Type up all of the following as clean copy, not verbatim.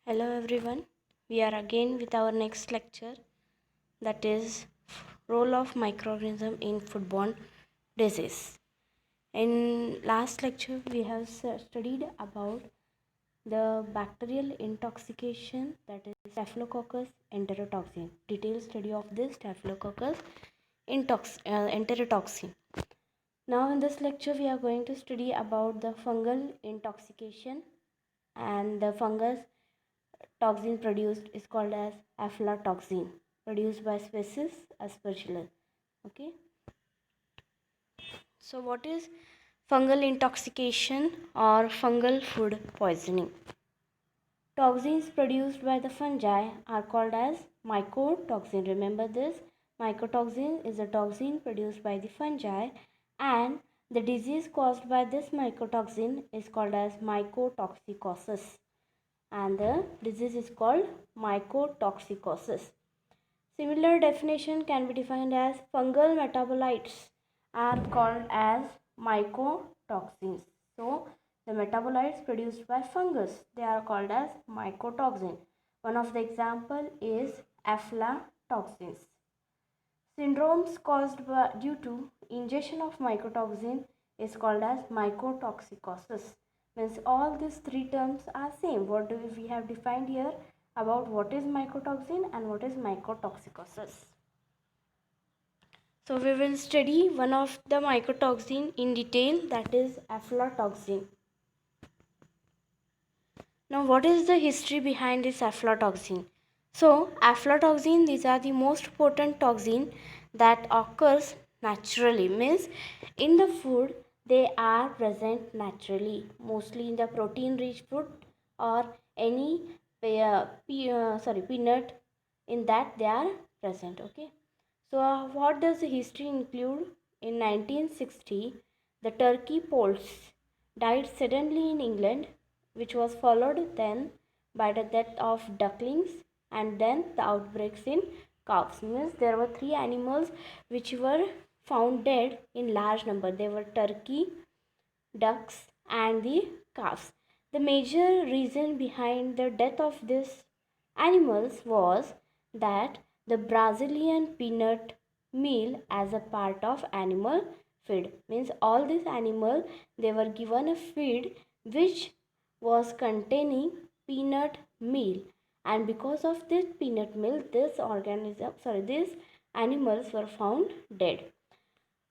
Hello everyone, we are again with our next lecture, that is role of microorganism in foodborne disease. In last lecture we have studied about the bacterial intoxication, that is Staphylococcus enterotoxin. Detailed study of this Staphylococcus enterotoxin. Now in this lecture we are going to study about the fungal intoxication, and the fungus toxin produced is called as aflatoxin, produced by species Aspergillus. Okay, so what is fungal intoxication or fungal food poisoning? Toxins produced by the fungi are called as mycotoxin. Remember this, mycotoxin is a toxin produced by the fungi, and the disease caused by this mycotoxin is called as mycotoxicosis, and the disease is called mycotoxicosis. Similar definition can be defined as fungal metabolites are called as mycotoxins. So the metabolites produced by fungus, they are called as mycotoxin. One of the example is aflatoxins. Syndromes caused due to ingestion of mycotoxin is called as mycotoxicosis. Means all these three terms are same. What do we have defined here about what is mycotoxin and what is mycotoxicosis? So we will study one of the mycotoxin in detail, that is aflatoxin. Now what is the history behind this aflatoxin? So aflatoxin, these are the most potent toxin that occurs naturally, means in the food they are present naturally, mostly in the protein rich food or any peanut, in that they are present. Okay, so what does the history include? In 1960, the turkey poults died suddenly in England, which was followed then by the death of ducklings and then the outbreaks in calves. Means there were three animals which were found dead in large number. They were turkey, ducks and the calves. The major reason behind the death of these animals was that the Brazilian peanut meal as a part of animal feed. Means all these animals, they were given a feed which was containing peanut meal, and because of this peanut meal these animals were found dead.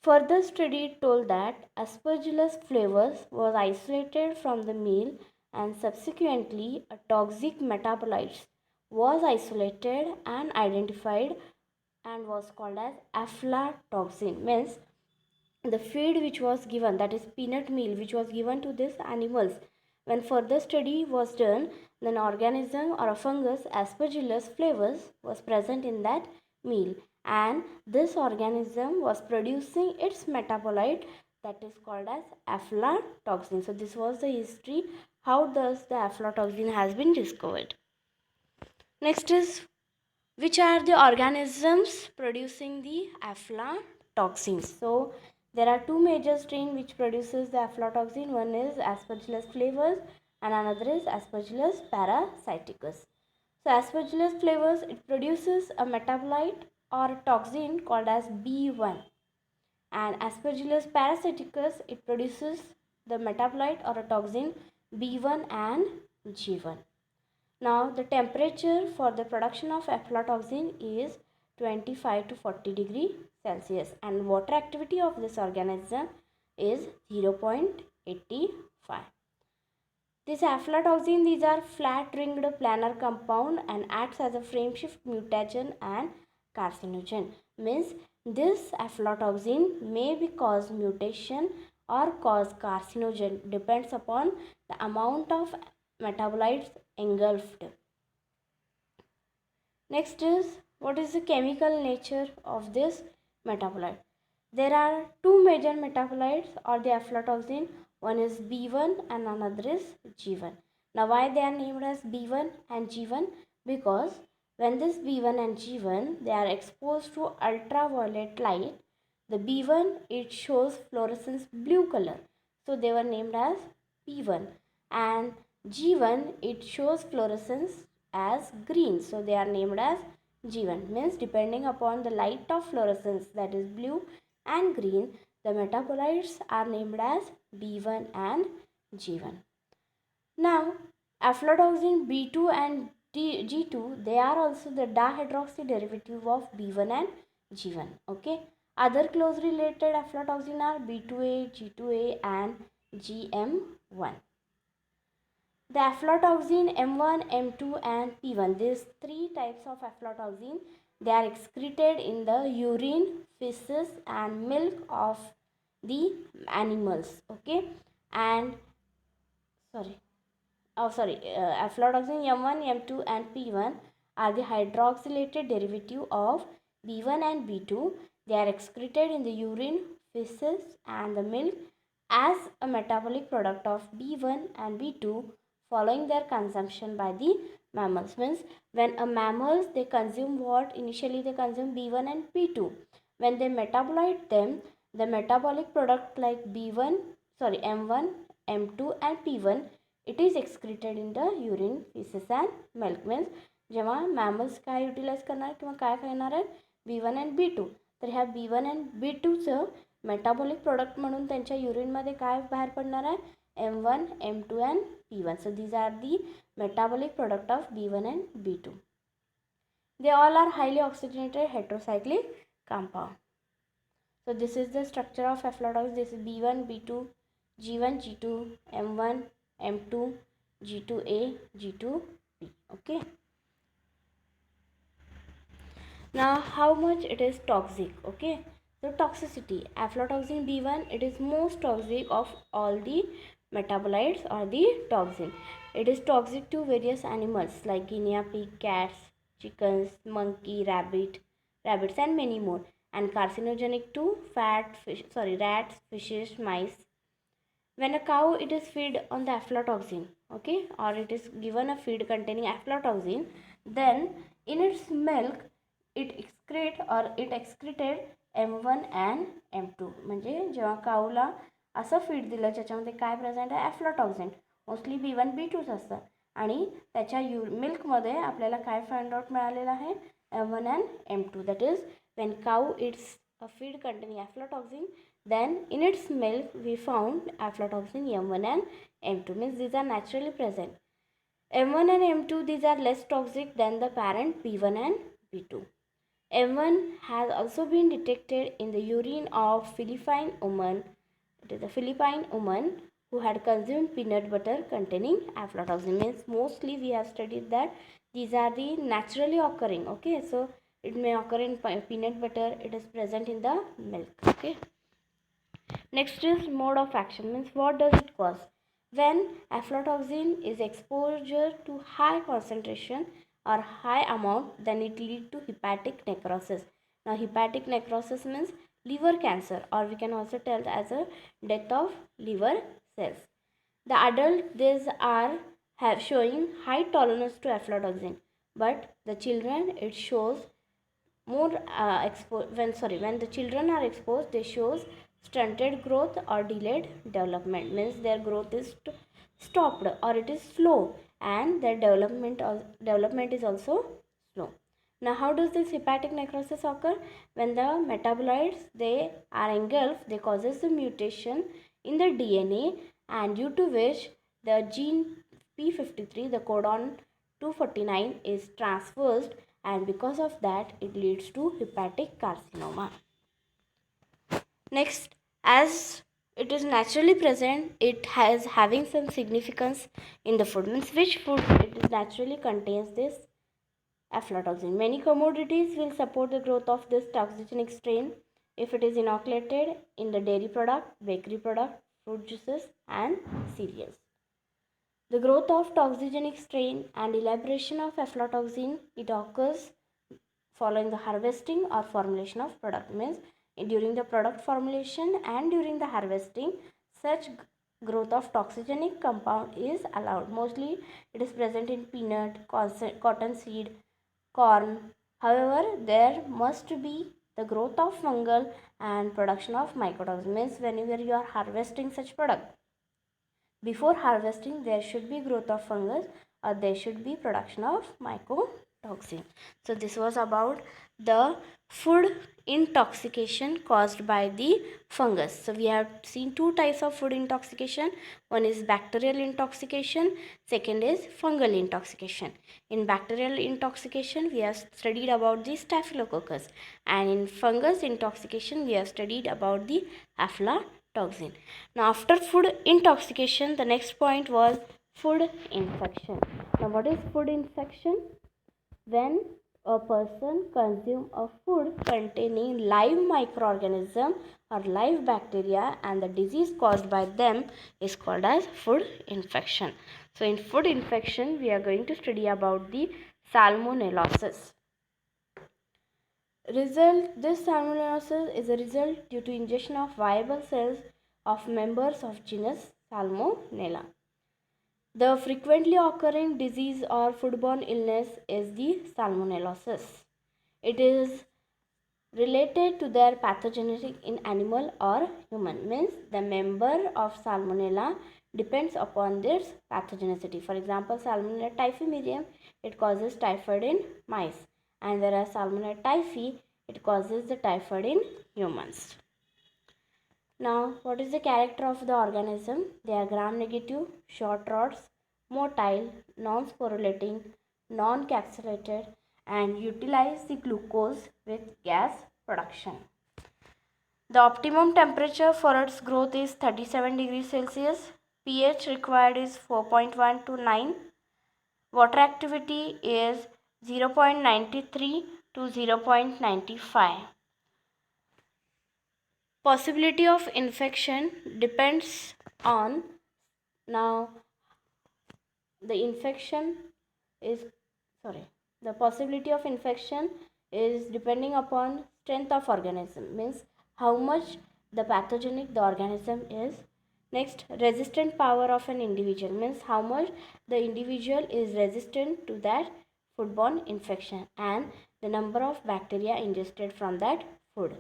Further study told that Aspergillus flavus was isolated from the meal, and subsequently a toxic metabolite was isolated and identified and was called as aflatoxin. Means the feed which was given, that is peanut meal which was given to these animals, when further study was done, then organism or a fungus Aspergillus flavus was present in that meal, and this organism was producing its metabolite, that is called as aflatoxin. So this was the history how does the aflatoxin has been discovered. Next is, which are the organisms producing the aflatoxins? So there are two major strains which produces the aflatoxin. One is Aspergillus flavus and another is Aspergillus parasiticus. So Aspergillus flavus, it produces a metabolite or a toxin called as B1, and Aspergillus parasiticus, it produces the metabolite or a toxin B1 and G1. Now the temperature for the production of aflatoxin is 25 to 40 degree Celsius, and water activity of this organism is 0.85. This aflatoxin, these are flat ringed planar compound and acts as a frameshift mutagen and carcinogen. Means this aflatoxin may be cause mutation or cause carcinogen, depends upon the amount of metabolites engulfed. Next is, what is the chemical nature of this metabolite? There are two major metabolites or the aflatoxin. One is B1 and another is G1. Now why they are named as B1 and G1? Because when this B1 and G1, they are exposed to ultraviolet light, the B1, it shows fluorescence blue color. So they were named as B1, and G1, it shows fluorescence as green, so they are named as G1. Means depending upon the light of fluorescence, that is blue and green, the metabolites are named as B1 and G1. Now, aflatoxin B2 and G2, they are also the dihydroxy derivative of B1 and G1. Okay. Other close related aflatoxin are B2A, G2A and GM1. The aflatoxin M1, M2 and P1, these three types of aflatoxin, they are excreted in the urine, feces and milk of the animals. Okay. And aflatoxin M1, M2 and P1 are the hydroxylated derivative of B1 and B2. They are excreted in the urine, feces and the milk as a metabolic product of B1 and B2 following their consumption by the mammals. Means when a mammals, they consume what? Initially they consume B1 and B2. When they metabolite them, the metabolic product like M1, M2 and P1, it is excreted in the urine, feces and milk. Means जेव्हा mammals काय utilise करणार किंवा काय खाणार आहेत B1 and B2, तर ह्या B1 and B2चं metabolic product म्हणून त्यांच्या युरिनमध्ये काय बाहेर पडणार आहे? M1, M2 and P1. So these are the metabolic product of B1 and B2. They all are highly oxygenated heterocyclic compound. So this is the structure of aflatoxin. This is B1, B2, G1, G2, M1, M2, G2A, G2B. Okay. Now how much it is toxic? Okay. So toxicity, aflatoxin B1, it is most toxic of all the metabolites or the toxin. It is toxic to various animals like guinea pig, cats, chickens, monkey, rabbits and many more, and carcinogenic to rats, fishes, mice. When a cow, it is fed on the aflatoxin, okay, or it is given a feed containing aflatoxin, then in its milk it excreted M1 and M2. म्हणजे जेव्हा काऊला असं feed दिलं ज्याच्यामध्ये काय present आहे? aflatoxin. Mostly B1, B2च असतात आणि त्याच्या मिल्कमध्ये आपल्याला काय फाइंड आउट मिळालेलं आहे? M1 and M2. That is when cow eats a feed containing aflatoxin, then in its milk we found aflatoxin M1 and M2. Means these are naturally present. M1 and M2, these are less toxic than the parent B1 and B2. M1 has also been detected in the urine of Philippine woman. It is a Philippine woman who had consumed peanut butter containing aflatoxin. Means mostly we have studied that these are the naturally occurring. Okay, so it may occur in peanut butter. It is present in the milk. Okay. Next is mode of action. Means what does it cause? When aflatoxin is exposure to high concentration or high amount, then it lead to hepatic necrosis. Now hepatic necrosis means liver cancer, or we can also tell as a death of liver cells. The adult, these are showing high tolerance to aflatoxin, but the children, it shows more when the children are exposed, they shows stunted growth or delayed development. Means their growth is stopped or it is slow, and their development is also slow. Now how does this hepatic necrosis occur? When the metabolites, they are engulfed, they causes the mutation in the DNA, and due to which the gene P53, the codon 249, is transversed, and because of that it leads to hepatic carcinoma. Next, as it is naturally present, it has having some significance in the food. Means which food it naturally contains this aflatoxin. Many commodities will support the growth of this toxigenic strain if it is inoculated in the dairy product, bakery product, fruit juices and cereals. The growth of toxigenic strain and elaboration of aflatoxin, it occurs following the harvesting or formulation of product. Means during the product formulation and during the harvesting, such growth of toxigenic compound is allowed. Mostly it is present in peanut, cotton seed, corn. However, there must be the growth of fungal and production of mycotoxin. Means whenever you are harvesting such product, Before harvesting, there should be growth of fungus or there should be production of mycotoxin. So this was about the food intoxication caused by the fungus. So we have seen two types of food intoxication. One is bacterial intoxication, second is fungal intoxication. In bacterial intoxication, we have studied about the staphylococcus, and in fungus intoxication, we have studied about the aflatoxin. Now after food intoxication, the next point was food infection. Now what is food infection? When a person consumes a food containing live microorganism or live bacteria and the disease caused by them is called as food infection. So in food infection, we are going to study about the salmonellosis. This salmonellosis is a result due to ingestion of viable cells of members of genus Salmonella. The frequently occurring disease or foodborne illness is the salmonellosis. It is related to their pathogenetic in animal or human. Means the member of Salmonella depends upon this pathogenicity. For example, Salmonella typhimurium, it causes typhoid in mice, and whereas Salmonella typhi, it causes the typhoid in humans. Now, what is the character of the organism? They are gram-negative, short rods, motile, non-sporulating, non-capsulated, and utilize the glucose with gas production. The optimum temperature for its growth is 37 degrees Celsius. pH required is 4.1 to 9. Water activity is 0.93 to 0.95. Possibility of infection depends on, now the infection is the possibility of infection is depending upon strength of organism, means how much the pathogenic the organism is. Next, resistant power of an individual, means how much the individual is resistant to that foodborne infection, and the number of bacteria ingested from that food.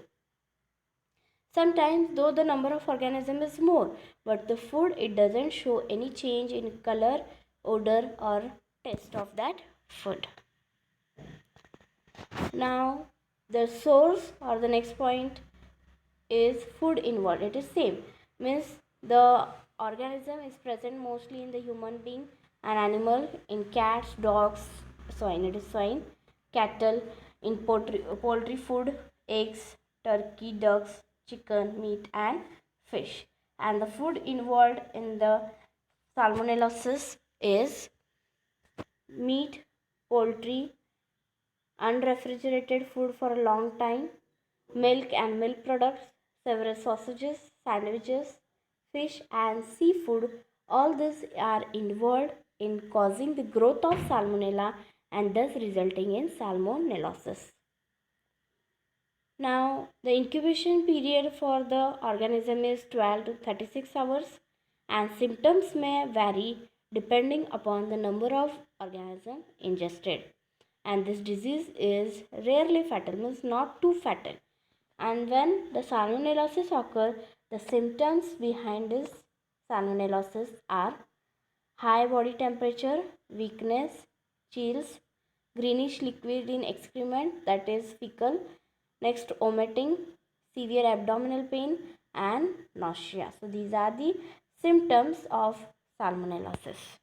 Sometimes, though the number of organism is more, but the food, it doesn't show any change in color, odor or taste of that food. Now the source or the next point is food involved. It is same, means the organism is present mostly in the human being and animal, in cats, dogs, swine, it is swine, cattle, in poultry food, eggs, turkey, ducks, chicken, meat and fish. And the food involved in the salmonellosis is meat, poultry, unrefrigerated food for a long time, milk and milk products, several sausages, sandwiches, fish and seafood. All these are involved in causing the growth of salmonella and thus resulting in salmonellosis. Now, the incubation period for the organism is 12 to 36 hours, and symptoms may vary depending upon the number of organisms ingested. And this disease is rarely fatal, means not too fatal. And when the salmonellosis occurs, the symptoms behind this salmonellosis are high body temperature, weakness, chills, greenish liquid in excrement, that is fecal, next vomiting, severe abdominal pain and nausea. So these are the symptoms of salmonellosis.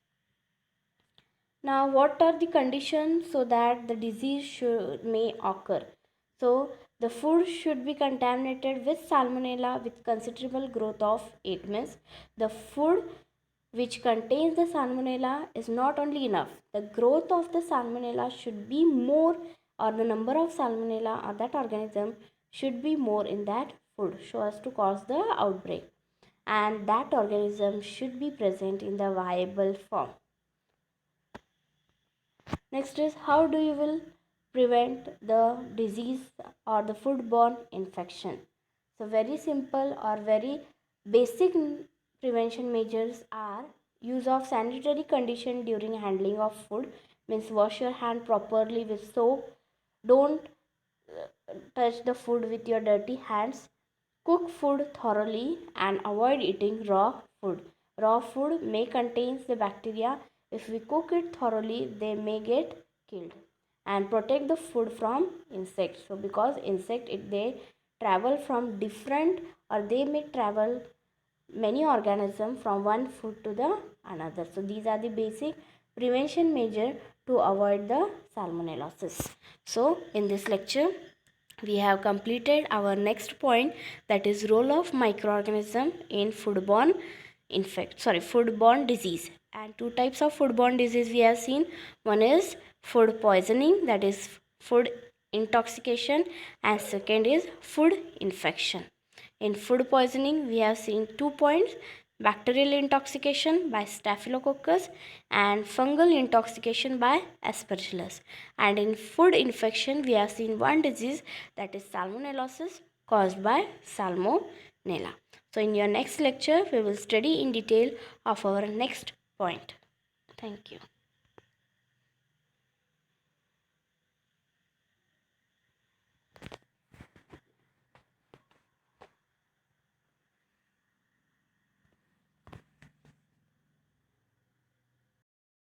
Now what are the conditions so that the disease may occur? So the food should be contaminated with salmonella with considerable growth of 8 means the food which contains the salmonella is not only enough. The growth of the salmonella should be more, or the number of salmonella or that organism should be more in that food so as to cause the outbreak, and that organism should be present in the viable form. Next is how do you will prevent the disease or the foodborne infection. So very simple or very basic prevention measures are use of sanitary condition during handling of food, means wash your hand properly with soap, don't touch the food with your dirty hands, cook food thoroughly and avoid eating raw food. Raw food may contain the bacteria. If we cook it thoroughly, they may get killed. And protect the food from insects. So because they travel from different, or they may travel many organisms from one food to the another. So these are the basic prevention measure to avoid the salmonellosis. So in this lecture we have completed our next point, that is role of microorganism in foodborne disease. And two types of foodborne disease we have seen. One is food poisoning, that is food intoxication, and second is food infection. In food poisoning, we have seen 2 points: bacterial intoxication by Staphylococcus and fungal intoxication by Aspergillus. And in food infection, we have seen one disease, that is salmonellosis caused by Salmonella. So in your next lecture, we will study in detail of our next point. Thank you.